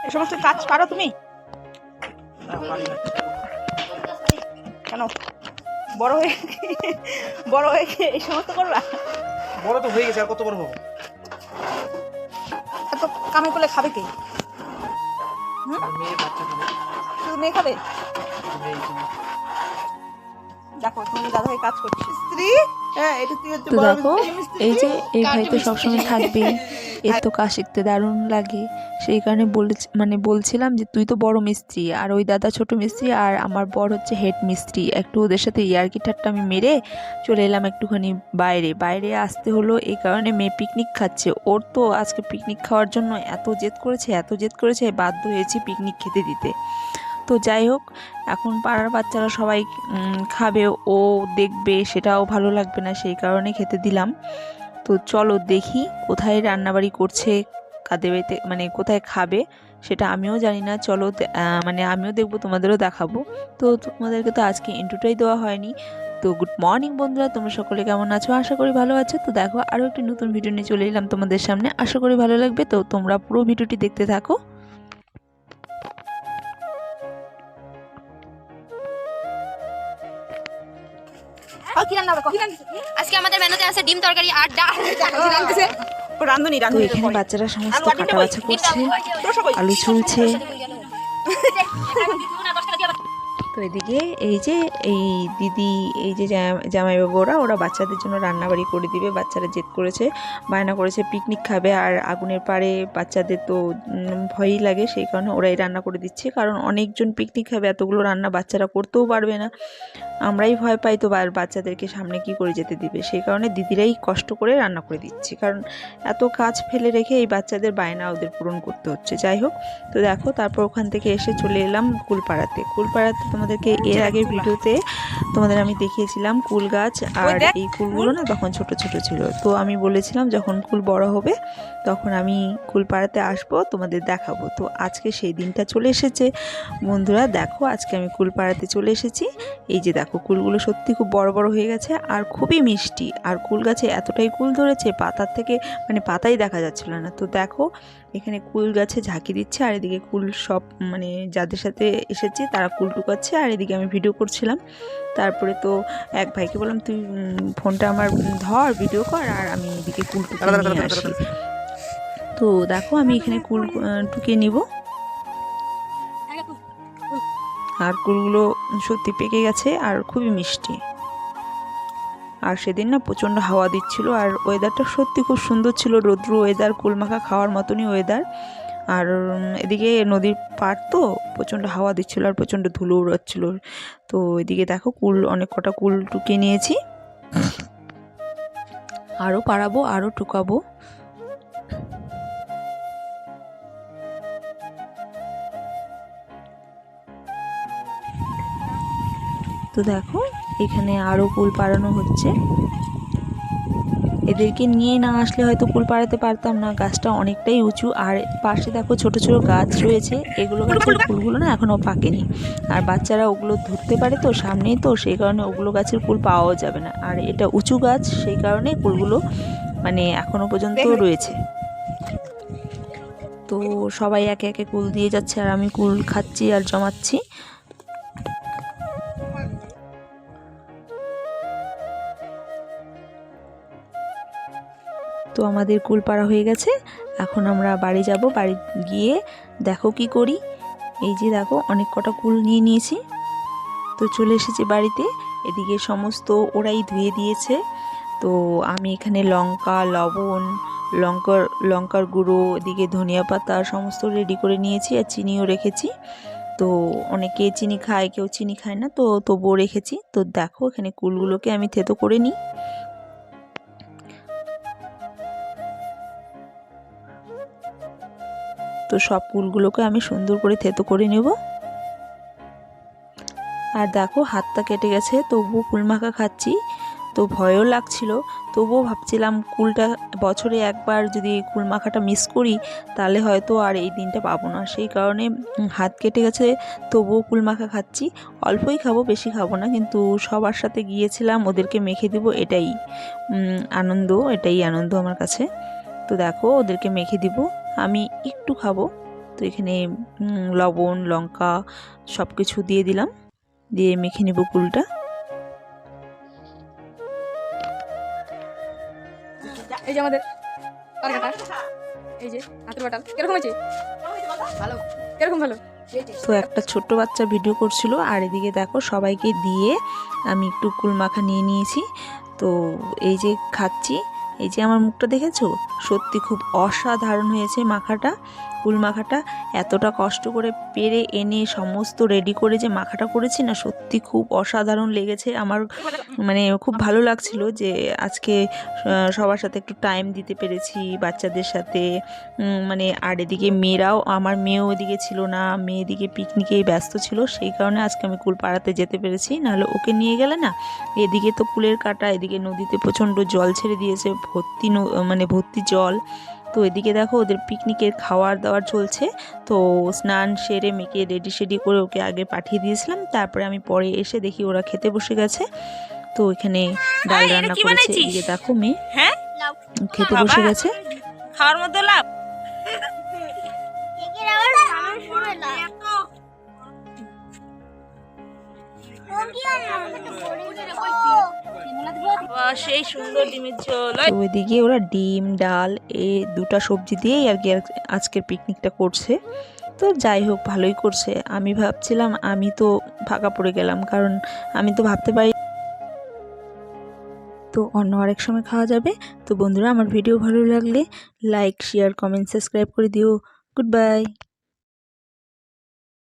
এই সমস্ত কাজ পারো তুমি? কেন বড় হয়ে এই সমস্ত করবা? বড় তো হয়ে গেছে, আর কত বড় হবো? এত কামাই করলে খাবে কে? মেয়ে বাচ্চা খাবে। শুধু মেয়ে খাবে? মেয়ে খাবে। দেখো তুমি দাদা ভাই কাজ করছিস স্ত্রী। হ্যাঁ, এটা তুই হচ্ছে তো বড় দেখো মিস্ত্রি। এই যে এই ভাই তো সবসময় থাকবেই, এর তো কাজ শিখতে দারুণ লাগে, সেই কারণে বলছিলাম যে তুই তো বড় মিস্ত্রি আর ওই দাদা ছোট মিস্ত্রি আর আমার বর হচ্ছে হেড মিস্ত্রি। একটু ওদের সাথে ইয়ার্কি ঠাট্টা আমি মেরে চলে এলাম একটুখানি বাইরে আসতে হলো এই কারণে। মেয়ে পিকনিক খাচ্ছে, ওর তো আজকে পিকনিক খাওয়ার জন্য এত জেদ করেছে বাধ্য হয়েছি পিকনিক খেতে দিতে। তো যাই হোক, এখন পাড়ার বাচ্চারা সবাই খাবে, ও দেখবে সেটাও ভালো লাগবে না, সেই কারণে খেতে দিলাম। তো চলো দেখি কোথায় রান্নাবাড়ি করছে, কাদের বাড়িতে কোথায় খাবে সেটা আমিও জানি না। চলো আমিও দেখবো, তোমাদেরও দেখাবো। তো তোমাদেরকে তো আজকে ইন্ট্রোটাই দেওয়া হয়নি। তো গুড মর্নিং বন্ধুরা, তোমরা সকলে কেমন আছো? আশা করি ভালো আছো। তো দেখো আরও একটি নতুন ভিডিও নিয়ে চলে এলাম তোমাদের সামনে, আশা করি ভালো লাগবে। তো তোমরা পুরো ভিডিওটি দেখতে থাকো। কি রান্না হবে? আজকে আমাদের মেনুতে আছে ডিম তরকারি আর ডাল। রান্ধুনি তো এখানে বাচ্চারা সমস্ত কাটা বাছা করছে, আলু ছুলছে। তো এদিকে এই দিদি, এই যে জামাইবাবু ওরা বাচ্চাদের জন্য রান্নাবাড়ি করে দিবে। বাচ্চারা জেদ করেছে, বায়না করেছে পিকনিক খাবে, আর আগুনের পাড়ে বাচ্চাদের তো ভয়ই লাগে, সেই কারণে ওরাই রান্না করে দিচ্ছে। কারণ অনেকজন পিকনিক খাবে, এতগুলো রান্না বাচ্চারা করতেও পারবে না, আমরাই ভয় পাই তো বাচ্চাদেরকে সামনে কি করে যেতে দিবে, সেই কারণে দিদিরাই কষ্ট করে রান্না করে দিচ্ছে। কারণ এত কাজ ফেলে রেখে এই বাচ্চাদের বায়না ওদের পূরণ করতে হচ্ছে। যাই হোক, তো দেখো তারপর ওখান থেকে এসে চলে এলাম কুলপাড়াতে। তোমাদেরকে এর আগের ভিডিওতে তোমাদের আমি দেখিয়েছিলাম কুল গাছ, আর এই কুলগুলো না তখন ছোট ছোট ছিল। তো আমি বলেছিলাম যখন কুল বড় হবে তখন আমি কুলপাড়াতে আসবো, তোমাদের দেখাবো। তো আজকে সেই দিনটা চলে এসেছে বন্ধুরা। দেখো আজকে আমি কুলপাড়াতে চলে এসেছি। এই যে দেখো কুলগুলো সত্যি খুব বড় বড় হয়ে গেছে আর খুবই মিষ্টি। আর কুল গাছে এতটাই কুল ধরেছে, পাতার থেকে পাতাই দেখা যাচ্ছিল না। তো দেখো এখানে কুল গাছে ঝাঁকি দিচ্ছে, আর এদিকে কুল সব যাদের সাথে এসেছি তারা কুল টুকাচ্ছে, আর এদিকে আমি ভিডিও করছিলাম। তারপরে তো এক ভাইকে বললাম তুই ফোনটা আমার ধর, ভিডিও কর, আর আমি এদিকে কুল টুকিয়ে নিয়ে আসি। তো দেখো আমি এখানে কুল টুকিয়ে নিব, আর কুলগুলো সত্যি পেকে গেছে আর খুবই মিষ্টি। আর সেদিন না প্রচণ্ড হাওয়া দিচ্ছিল, আর ওয়েদারটা সত্যি খুব সুন্দর ছিল, রৌদ্র ওয়েদার, কুলমাখা খাওয়ার মতনই ওয়েদার। আর এদিকে নদীর পাড় তো প্রচণ্ড হাওয়া দিচ্ছিল আর প্রচণ্ড ধুলো উড়াচ্ছিল। তো এদিকে দেখো অনেক কটা কুল টুকিয়ে নিয়েছি, আরও পাড়াবো, আরও টুকাবো। তো দেখো এখানে আরও কুল পাড়ানো হচ্ছে। এদেরকে নিয়ে না আসলে হয়তো কুল পাড়াতে পারতাম না, গাছটা অনেকটাই উঁচু। আর পাশে দেখো ছোট ছোট গাছ রয়েছে, এগুলো গাছের কুলগুলো না এখনও পাকেনি, আর বাচ্চারা ওগুলো ধরতে পারে তো সামনেই, তো সেই কারণে ওগুলো গাছের কুল পাওয়াও যাবে না। আর এটা উঁচু গাছ, সেই কারণে কুলগুলো এখনও পর্যন্ত রয়েছে। তো সবাই একে একে কুল দিয়ে যাচ্ছে, আর আমি কুল খাচ্ছি আর জমাচ্ছি। তো আমাদের কুল পাড়া হয়ে গেছে, এখন আমরা বাড়ি যাব। বাড়ি গিয়ে দেখো কি করি। এই যে দেখো অনেক কটা কুল নিয়ে নিয়েছি, তো চলে এসেছি বাড়িতে। এদিকে সমস্ত ওরাই ধুয়ে দিয়েছে। তো আমি এখানে লঙ্কা, লবণ, লঙ্কার গুঁড়ো, এদিকে ধনিয়া পাতা সমস্ত রেডি করে নিয়েছি, আর চিনিও রেখেছি। তো অনেকে চিনি খায়, কেউ চিনি খায় না, তো তবুও রেখেছি। তো দেখো এখানে কুলগুলোকে আমি থেতো করে নিই। তো সব কুলগুলোকে আমি সুন্দর করে থেতো করে নেব। আর দেখো হাতটা কেটে গেছে, তবুও কুলমাখা খাচ্ছি। তো ভয়ও লাগছিল, তবুও ভাবছিলাম কুলটা বছরে একবার যদি কুলমাখাটা মিস করি তাহলে হয়তো আর এই দিনটা পাবো না, সেই কারণে হাত কেটে গেছে তবুও কুলমাখা খাচ্ছি। অল্পই খাবো, বেশি খাবো না, কিন্তু সবার সাথে গিয়েছিলাম, ওদেরকে মেখে দেবো, এটাই আনন্দ আমার কাছে। তো দেখো ওদেরকে মেখে দিব, আমি একটু খাবো। তো এখানে লবণ লঙ্কা সব কিছু দিয়ে দিলাম, দিয়ে মেখে নেব কুলটা। এই যে আমাদের তরকাটা, এই যে হাতের বাটাল কিরকম হয়েছে? ভালো, কিরকম ভালো। তো একটা ছোট্ট বাচ্চা ভিডিও করছিল, আর এদিকে দেখো সবাইকে দিয়ে আমি একটু কুল মাখা নিয়ে নিয়েছি। তো এই যে খাচ্ছি, এই যে আমার মুখটা দেখেছো, সত্যি খুব অসাধারণ হয়েছে মাখাটা। কুল মাখাটা এতটা কষ্ট করে পেরে এনে সমস্ত রেডি করে যে মাখাটা করেছি না, সত্যি খুব অসাধারণ লেগেছে আমার। মানে খুব ভালো লাগছিল যে আজকে সবার সাথে একটু টাইম দিতে পেরেছি, বাচ্চাদের সাথে। মানে আর এদিকে মেয়েরাও, আমার মেয়েও এদিকে ছিল না, মেয়ে এদিকে পিকনিকেই ব্যস্ত ছিল, সেই কারণে আজকে আমি কুল পাড়াতে যেতে পেরেছি, নাহলে ওকে নিয়ে গেলে না। এদিকে তো কুলের কাটা, এদিকে নদীতে প্রচণ্ড জল ছেড়ে দিয়েছে, মানে ভর্তি জল। তো এদিকে দেখো ওদের পিকনিকের খাওয়ার দাওয়ার চলছে। তো স্নান সেরে মেয়েকে রেডি শেডি করে ওকে আগে পাঠিয়ে দিয়েছিলাম, তারপরে আমি পরে এসে দেখি ওরা খেতে বসে গেছে। তো এখানে ডাল রান্না করেছে, এদিকে দেখো মেয়ে খেতে বসে গেছে। খাওয়ার মধ্যে লাভ। সেই সুন্দর ডিমের ঝোল। তো ওইদিকে ওরা ডিম ডাল এই দুটা সবজি দিয়েই আর কি আজকের পিকনিকটা করছে। তো যাই হোক, ভালোই করছে। আমি ভাবছিলাম, আমি তো ফাঁকা পড়ে গেলাম, কারণ আমি তো ভাবতে পারি তো অন্য আরেক সময় খাওয়া যাবে। তো বন্ধুরা, আমার ভিডিও ভালো লাগলে লাইক শেয়ার কমেন্ট সাবস্ক্রাইব করে দিও। Good bye.